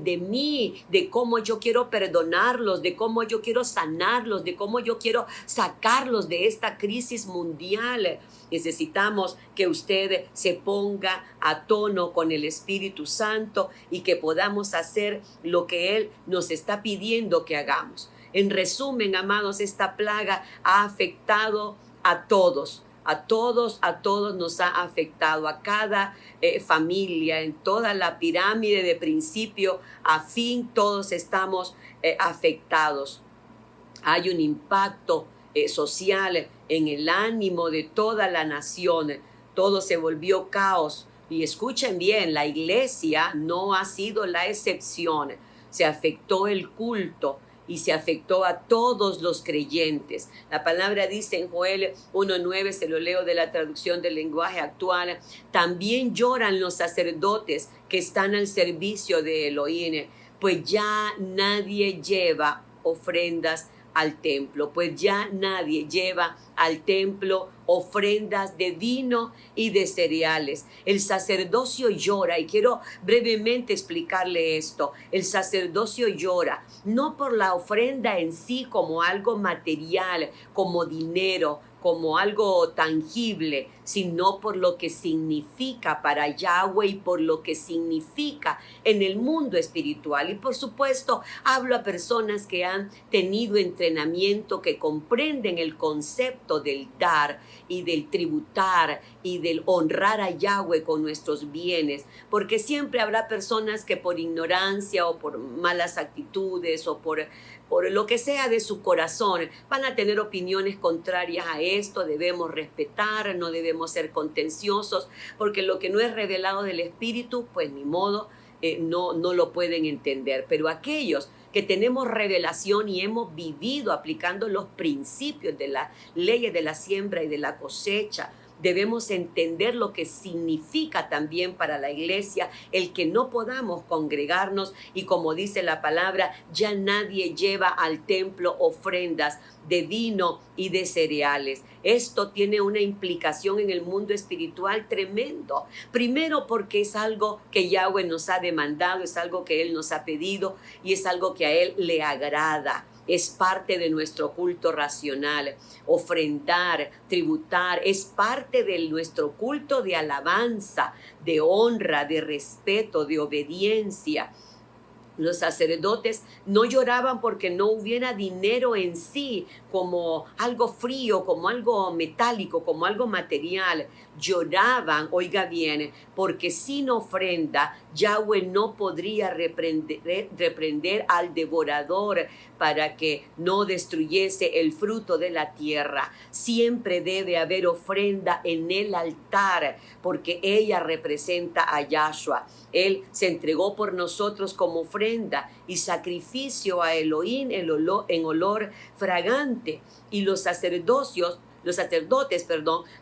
de mí, de cómo yo quiero perdonarlos, de cómo yo quiero sanarlos, de cómo yo quiero sacarlos de esta crisis mundial. Necesitamos que usted se ponga a tono con el Espíritu Santo y que podamos hacer lo que Él nos está pidiendo que hagamos. En resumen, amados, esta plaga ha afectado a todos. A todos nos ha afectado, a cada familia, en toda la pirámide de principio a fin, todos estamos afectados. Hay un impacto social en el ánimo de toda la nación. Todo se volvió caos. Y escuchen bien, la iglesia no ha sido la excepción. Se afectó el culto y se afectó a todos los creyentes. La palabra dice en Joel 1:9, se lo leo de la traducción del lenguaje actual: también lloran los sacerdotes que están al servicio de Elohim, pues ya nadie lleva ofrendas al templo, pues ya nadie lleva al templo ofrendas de vino y de cereales. El sacerdocio llora, y quiero brevemente explicarle esto. El sacerdocio llora, no por la ofrenda en sí como algo material, como dinero, como algo tangible, sino por lo que significa para Yahweh y por lo que significa en el mundo espiritual. Y por supuesto, hablo a personas que han tenido entrenamiento, que comprenden el concepto del dar y del tributar y del honrar a Yahweh con nuestros bienes, porque siempre habrá personas que por ignorancia o por malas actitudes o por lo que sea de su corazón, van a tener opiniones contrarias a esto. Debemos respetar, no debemos ser contenciosos, porque lo que no es revelado del Espíritu, pues ni modo, no lo pueden entender. Pero aquellos que tenemos revelación y hemos vivido aplicando los principios de las leyes de la siembra y de la cosecha, debemos entender lo que significa también para la iglesia el que no podamos congregarnos y, como dice la palabra, ya nadie lleva al templo ofrendas de vino y de cereales. Esto tiene una implicación en el mundo espiritual tremendo. Primero, porque es algo que Yahweh nos ha demandado, es algo que Él nos ha pedido y es algo que a Él le agrada. Es parte de nuestro culto racional. Ofrendar, tributar, es parte de nuestro culto de alabanza, de honra, de respeto, de obediencia. Los sacerdotes no lloraban porque no hubiera dinero en sí, como algo frío, como algo metálico, como algo material. Lloraban, oiga bien, porque sin ofrenda Yahweh no podría reprender al devorador para que no destruyese el fruto de la tierra. Siempre debe haber ofrenda en el altar, porque ella representa a Yahshua. Él se entregó por nosotros como ofrenda y sacrificio a Elohim en olor fragante. Y los sacerdotes,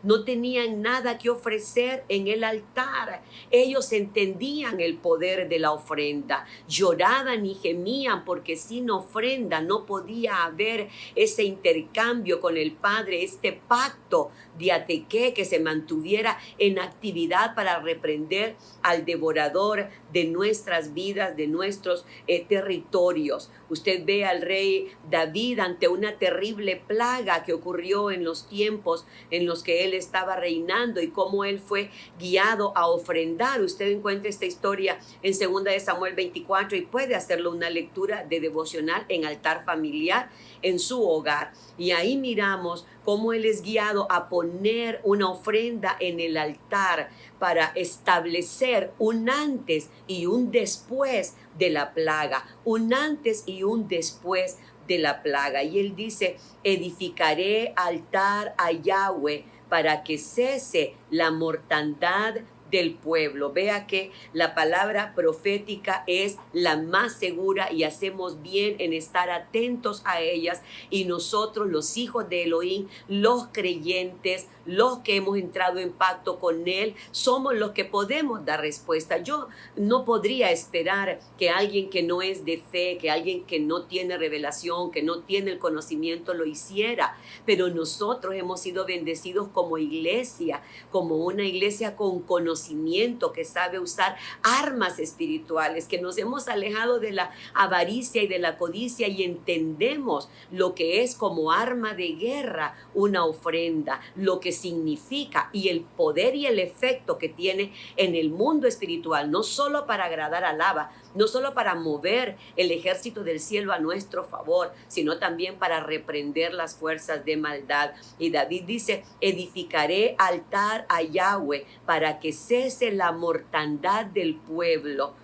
no tenían nada que ofrecer en el altar. Ellos entendían el poder de la ofrenda. Lloraban y gemían porque sin ofrenda no podía haber ese intercambio con el Padre, este pacto de Ateque que se mantuviera en actividad para reprender al devorador de nuestras vidas, de nuestros territorios. Usted ve al rey David ante una terrible plaga que ocurrió en los tiempos en los que él estaba reinando y cómo él fue guiado a ofrendar. Usted encuentra esta historia en 2 de Samuel 24 y puede hacerlo una lectura de devocional en altar familiar en su hogar. Y ahí miramos cómo él es guiado a poner una ofrenda en el altar para establecer un antes y un después de la plaga, un antes y un después de la plaga. Y él dice: edificaré altar a Yahweh para que cese la mortandad del pueblo. Vea que la palabra profética es la más segura y hacemos bien en estar atentos a ellas, y nosotros, los hijos de Elohim, los creyentes, los que hemos entrado en pacto con Él, somos los que podemos dar respuesta. Yo no podría esperar que alguien que no es de fe, que alguien que no tiene revelación, que no tiene el conocimiento lo hiciera, pero nosotros hemos sido bendecidos como iglesia, como una iglesia con conocimiento, que sabe usar armas espirituales, que nos hemos alejado de la avaricia y de la codicia y entendemos lo que es como arma de guerra una ofrenda, lo que significa y el poder y el efecto que tiene en el mundo espiritual, no solo para agradar al Abba, no solo para mover el ejército del cielo a nuestro favor, sino también para reprender las fuerzas de maldad. Y David dice: edificaré altar a Yahweh para que cese la mortandad del pueblo.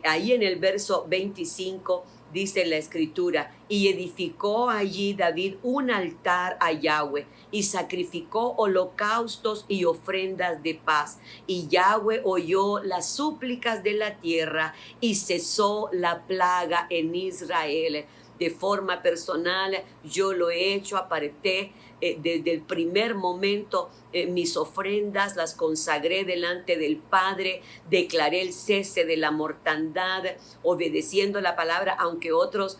Ahí en el verso 25 dice la escritura: y edificó allí David un altar a Yahweh y sacrificó holocaustos y ofrendas de paz. Y Yahweh oyó las súplicas de la tierra y cesó la plaga en Israel. De forma personal, yo lo he hecho, aparté desde el primer momento mis ofrendas, las consagré delante del Padre, declaré el cese de la mortandad, obedeciendo la palabra, aunque otros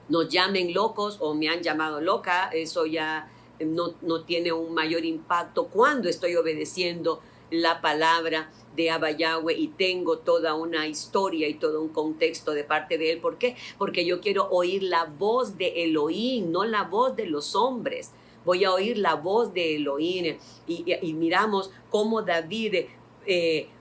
nos llamen locos o me han llamado loca. Eso ya no tiene un mayor impacto cuando estoy obedeciendo la palabra de Abba Yahweh y tengo toda una historia y todo un contexto de parte de Él. ¿Por qué? Porque yo quiero oír la voz de Elohim, no la voz de los hombres. Voy a oír la voz de Elohim. Y miramos cómo David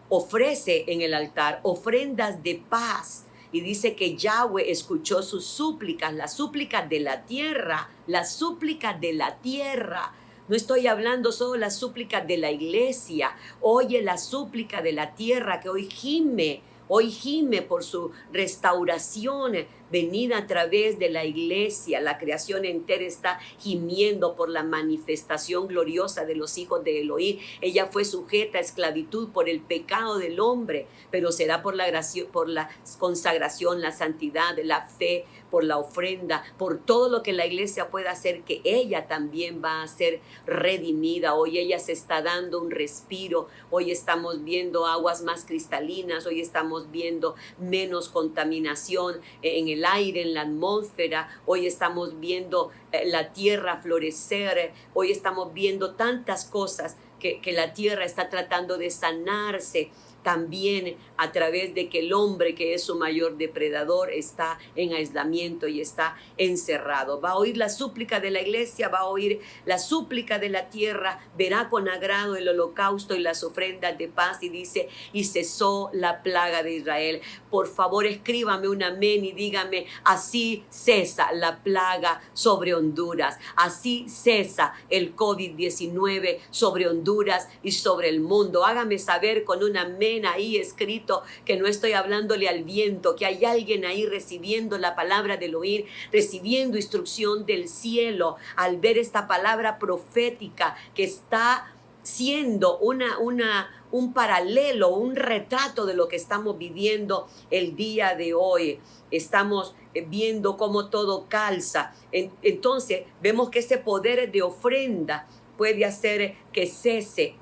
ofrece en el altar ofrendas de paz. Y dice que Yahweh escuchó sus súplicas, las súplicas de la tierra, las súplicas de la tierra. No estoy hablando solo de las súplicas de la iglesia. Oye la súplica de la tierra que hoy gime por su restauración, venid a través de la iglesia. La creación entera está gimiendo por la manifestación gloriosa de los hijos de Elohim. Ella fue sujeta a esclavitud por el pecado del hombre, pero será por la gracia, por la consagración, la santidad, la fe, por la ofrenda, por todo lo que la iglesia pueda hacer, que ella también va a ser redimida. Hoy ella se está dando un respiro. Hoy estamos viendo aguas más cristalinas. Hoy estamos viendo menos contaminación en el aire, en la atmósfera. Hoy estamos viendo la tierra florecer. Hoy estamos viendo tantas cosas que la tierra está tratando de sanarse. También a través de que el hombre, que es su mayor depredador, está en aislamiento y está encerrado. Va a oír la súplica de la iglesia, va a oír la súplica de la tierra, verá con agrado el holocausto y las ofrendas de paz, y dice, y cesó la plaga de Israel. Por favor, escríbame un amén y dígame, así cesa la plaga sobre Honduras, así cesa el COVID-19 sobre Honduras y sobre el mundo. Hágame saber con un amén ahí escrito, que no estoy hablándole al viento, que hay alguien ahí recibiendo la palabra del oír, recibiendo instrucción del cielo al ver esta palabra profética que está siendo un paralelo, un retrato de lo que estamos viviendo el día de hoy. Estamos viendo cómo todo calza. Entonces vemos que ese poder de ofrenda puede hacer que cese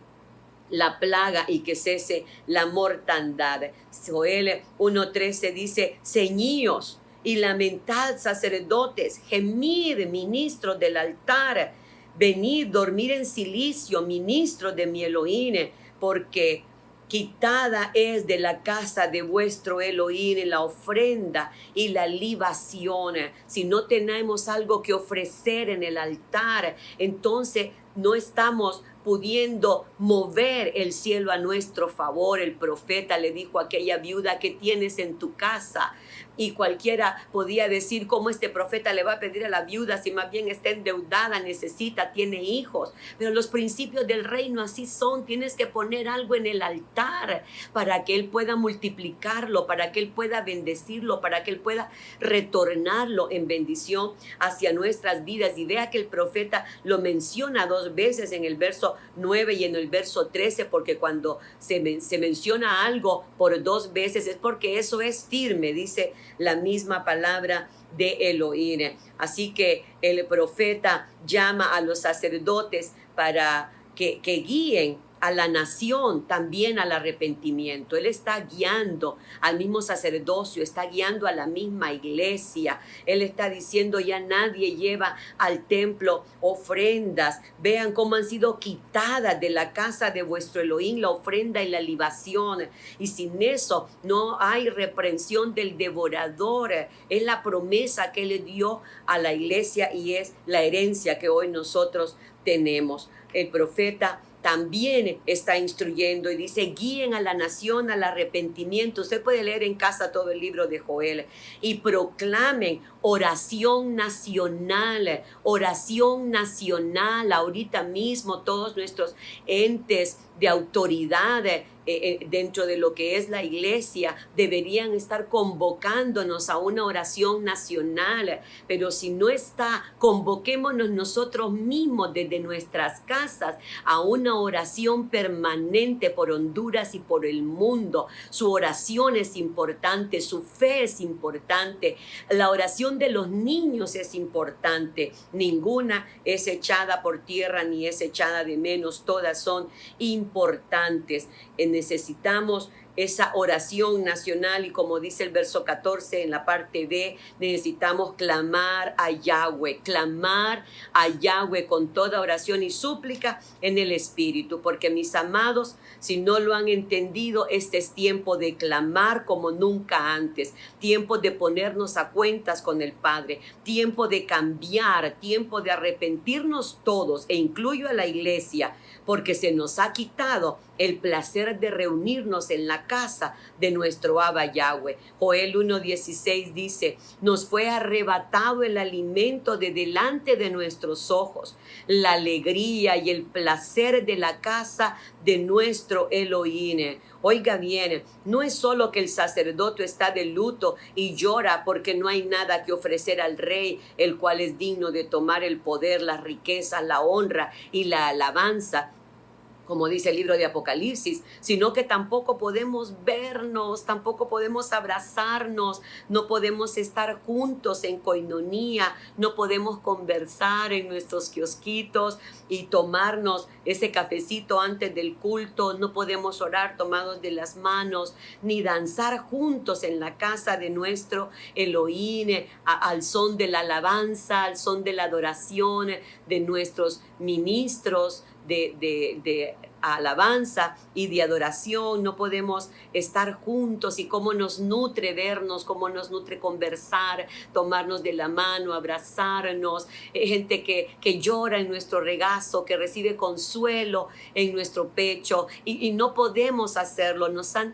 la plaga y que cese la mortandad. Joel 1:13 dice, ceñíos y lamentad, sacerdotes, gemid, ministros del altar, venid, dormir en silicio, ministros de mi Elohim, porque quitada es de la casa de vuestro Elohim la ofrenda y la libación. Si no tenemos algo que ofrecer en el altar, entonces no estamos pudiendo mover el cielo a nuestro favor. El profeta le dijo a aquella viuda, ¿qué tienes en tu casa? Y cualquiera podía decir, ¿cómo este profeta le va a pedir a la viuda si más bien está endeudada, necesita, tiene hijos? Pero los principios del reino así son. Tienes que poner algo en el altar para que Él pueda multiplicarlo, para que Él pueda bendecirlo, para que Él pueda retornarlo en bendición hacia nuestras vidas. Y vea que el profeta lo menciona 2 veces, en el verso 9 y en el verso 13, porque cuando se menciona algo por 2 veces es porque eso es firme, dice la misma palabra de Elohim. Así que el profeta llama a los sacerdotes para que guíen a la nación también al arrepentimiento. Él está guiando al mismo sacerdocio, está guiando a la misma iglesia. Él está diciendo, ya nadie lleva al templo ofrendas. Vean cómo han sido quitadas de la casa de vuestro Elohim la ofrenda y la libación. Y sin eso no hay reprensión del devorador. Es la promesa que Él dio a la iglesia y es la herencia que hoy nosotros tenemos. El profeta también está instruyendo y dice, guíen a la nación al arrepentimiento. Usted puede leer en casa todo el libro de Joel. Y proclamen oración nacional, oración nacional. Ahorita mismo todos nuestros entes de autoridad dentro de lo que es la iglesia deberían estar convocándonos a una oración nacional. Pero si no está, convoquémonos nosotros mismos desde nuestras casas a una oración permanente por Honduras y por el mundo. Su oración es importante, su fe es importante, la oración de los niños es importante. Ninguna es echada por tierra ni es echada de menos, todas son importantes. Necesitamos esa oración nacional y, como dice el verso 14 en la parte B, necesitamos clamar a Yahweh con toda oración y súplica en el Espíritu, porque mis amados, si no lo han entendido, este es tiempo de clamar como nunca antes, tiempo de ponernos a cuentas con el Padre, tiempo de cambiar, tiempo de arrepentirnos todos, e incluyo a la iglesia, porque se nos ha quitado el placer de reunirnos en la casa de nuestro Abba Yahweh. Joel 1:16 dice, nos fue arrebatado el alimento de delante de nuestros ojos, la alegría y el placer de la casa de nuestro Elohim. Oiga bien, no es solo que el sacerdote está de luto y llora porque no hay nada que ofrecer al rey, el cual es digno de tomar el poder, las riquezas, la honra y la alabanza, como dice el libro de Apocalipsis, sino que tampoco podemos vernos, tampoco podemos abrazarnos, no podemos estar juntos en coinonía, no podemos conversar en nuestros kiosquitos y tomarnos ese cafecito antes del culto, no podemos orar tomados de las manos, ni danzar juntos en la casa de nuestro Elohim, al son de la alabanza, al son de la adoración de nuestros ministros, de alabanza y de adoración. No podemos estar juntos, y cómo nos nutre vernos, cómo nos nutre conversar, tomarnos de la mano, abrazarnos, gente que llora en nuestro regazo, que recibe consuelo en nuestro pecho, y no podemos hacerlo. Nos han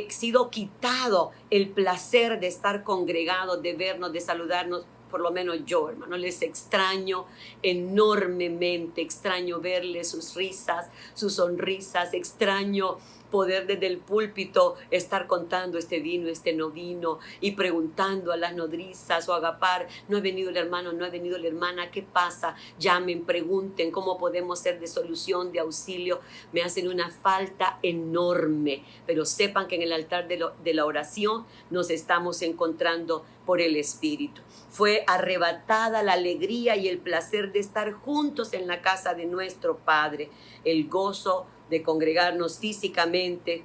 sido quitado el placer de estar congregados, de vernos, de saludarnos. Por lo menos yo, hermano, les extraño enormemente, extraño verles sus risas, sus sonrisas, extraño poder desde el púlpito estar contando este vino, este no vino, y preguntando a las nodrizas o agapar, no ha venido el hermano, no ha venido la hermana, ¿qué pasa? Llamen, pregunten cómo podemos ser de solución, de auxilio. Me hacen una falta enorme, pero sepan que en el altar de la oración nos estamos encontrando por el Espíritu. Fue arrebatada la alegría y el placer de estar juntos en la casa de nuestro Padre, el gozo de congregarnos físicamente.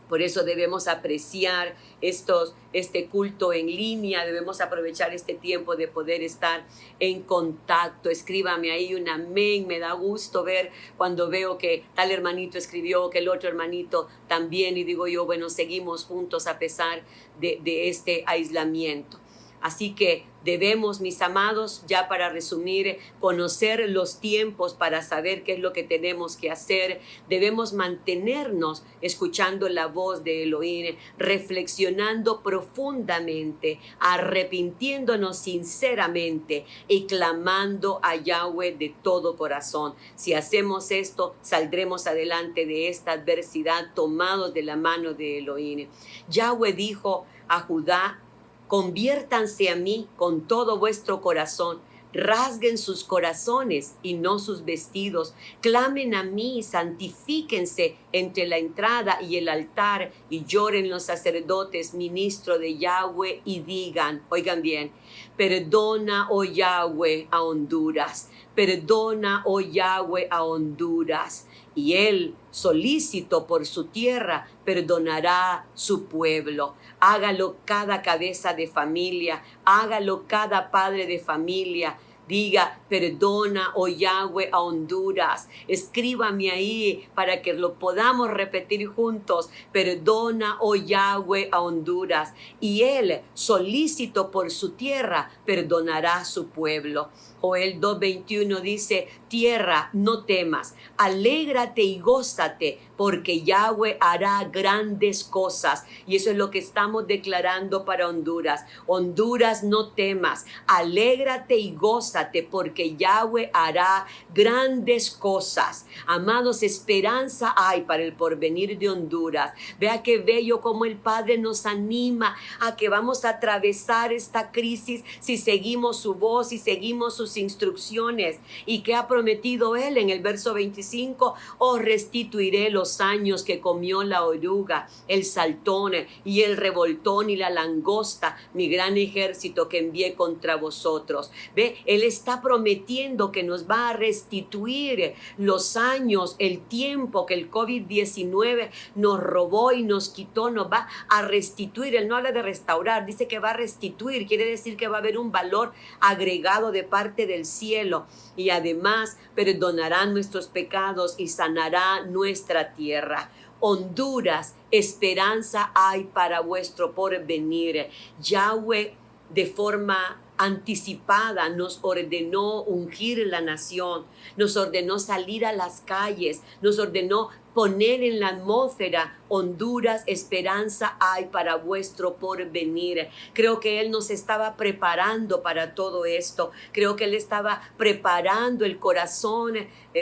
Por eso debemos apreciar este culto en línea, debemos aprovechar este tiempo de poder estar en contacto. Escríbame ahí un amén, me da gusto ver cuando veo que tal hermanito escribió, que el otro hermanito también, y digo yo, bueno, seguimos juntos a pesar de este aislamiento. Así que debemos, mis amados, ya para resumir, conocer los tiempos para saber qué es lo que tenemos que hacer. Debemos mantenernos escuchando la voz de Elohim, reflexionando profundamente, arrepintiéndonos sinceramente y clamando a Yahweh de todo corazón. Si hacemos esto, saldremos adelante de esta adversidad tomados de la mano de Elohim. Yahweh dijo a Judá, conviértanse a mí con todo vuestro corazón, rasguen sus corazones y no sus vestidos, clamen a mí, santifíquense entre la entrada y el altar, y lloren los sacerdotes, ministro de Yahweh, y digan, oigan bien, perdona, oh Yahweh, a Honduras, perdona, oh Yahweh, a Honduras. Y él, solícito por su tierra, perdonará su pueblo. Hágalo cada cabeza de familia, hágalo cada padre de familia. Diga, perdona, oh Yahweh, a Honduras. Escríbame ahí para que lo podamos repetir juntos. Perdona, oh Yahweh, a Honduras. Y él, solícito por su tierra, perdonará su pueblo. Joel 2:21 dice, tierra, no temas, alégrate y gózate, porque Yahweh hará grandes cosas. Y eso es lo que estamos declarando para Honduras. Honduras, no temas, alégrate y gózate, porque Yahweh hará grandes cosas. Amados, esperanza hay para el porvenir de Honduras. Vea qué bello como el Padre nos anima a que vamos a atravesar esta crisis si seguimos su voz, si seguimos sus instrucciones. ¿Y qué ha prometido él en el verso 25? Os restituiré los años que comió la oruga, el saltón y el revoltón y la langosta, mi gran ejército que envié contra vosotros. Ve, él está prometiendo que nos va a restituir los años, el tiempo que el COVID-19 nos robó y nos quitó, nos va a restituir. Él no habla de restaurar, dice que va a restituir, quiere decir que va a haber un valor agregado de parte del cielo, y además perdonará nuestros pecados y sanará nuestra tierra. Honduras, esperanza hay para vuestro porvenir. Yahweh de forma anticipada nos ordenó ungir la nación, nos ordenó salir a las calles, nos ordenó poner en la atmósfera: Honduras, esperanza hay para vuestro porvenir. Creo que Él nos estaba preparando para todo esto. Creo que Él estaba preparando el corazón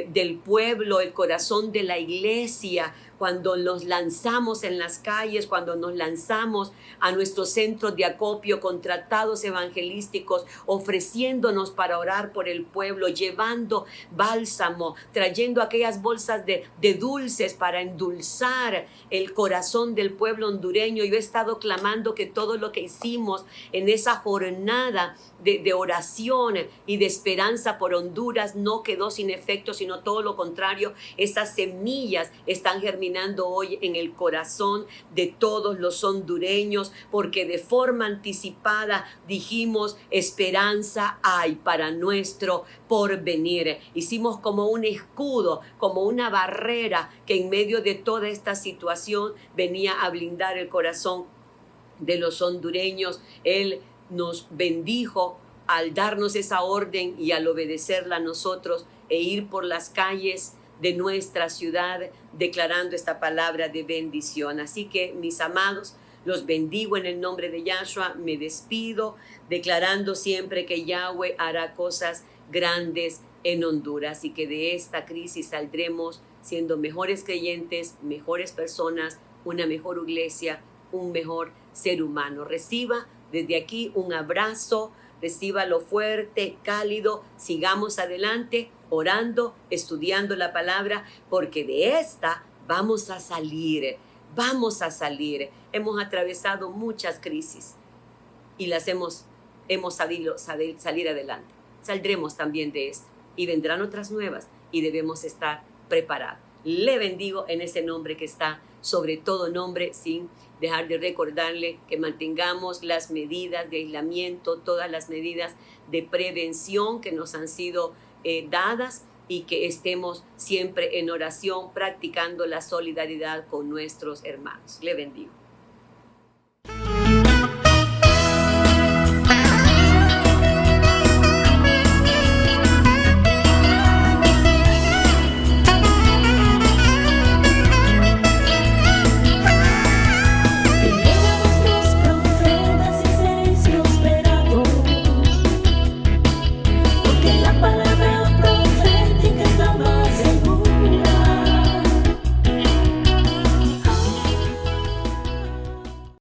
del pueblo, el corazón de la iglesia, cuando nos lanzamos en las calles, cuando nos lanzamos a nuestros centros de acopio con tratados evangelísticos, ofreciéndonos para orar por el pueblo, llevando bálsamo, trayendo aquellas bolsas de dulces para endulzar el corazón del pueblo hondureño. Yo he estado clamando que todo lo que hicimos en esa jornada de oración y de esperanza por Honduras no quedó sin efecto, sino todo lo contrario. Esas semillas están germinando hoy en el corazón de todos los hondureños, porque de forma anticipada dijimos: esperanza hay para nuestro porvenir. Hicimos como un escudo, como una barrera que en medio de toda esta situación venía a blindar el corazón de los hondureños. Él nos bendijo al darnos esa orden y al obedecerla a nosotros e ir por las calles de nuestra ciudad declarando esta palabra de bendición. Así que, mis amados, los bendigo en el nombre de Yahshua. Me despido declarando siempre que Yahweh hará cosas grandes en Honduras y que de esta crisis saldremos siendo mejores creyentes, mejores personas, una mejor iglesia, un mejor ser humano. Reciba desde aquí un abrazo, recíbalo fuerte, cálido. Sigamos adelante orando, estudiando la palabra, porque de esta vamos a salir. Vamos a salir. Hemos atravesado muchas crisis y las hemos sabido salir adelante. Saldremos también de esto y vendrán otras nuevas y debemos estar preparados. Le bendigo en ese nombre que está sobre todo nombre, sin dejar de recordarle que mantengamos las medidas de aislamiento, todas las medidas de prevención que nos han sido dadas, y que estemos siempre en oración practicando la solidaridad con nuestros hermanos. Le bendigo. La palabra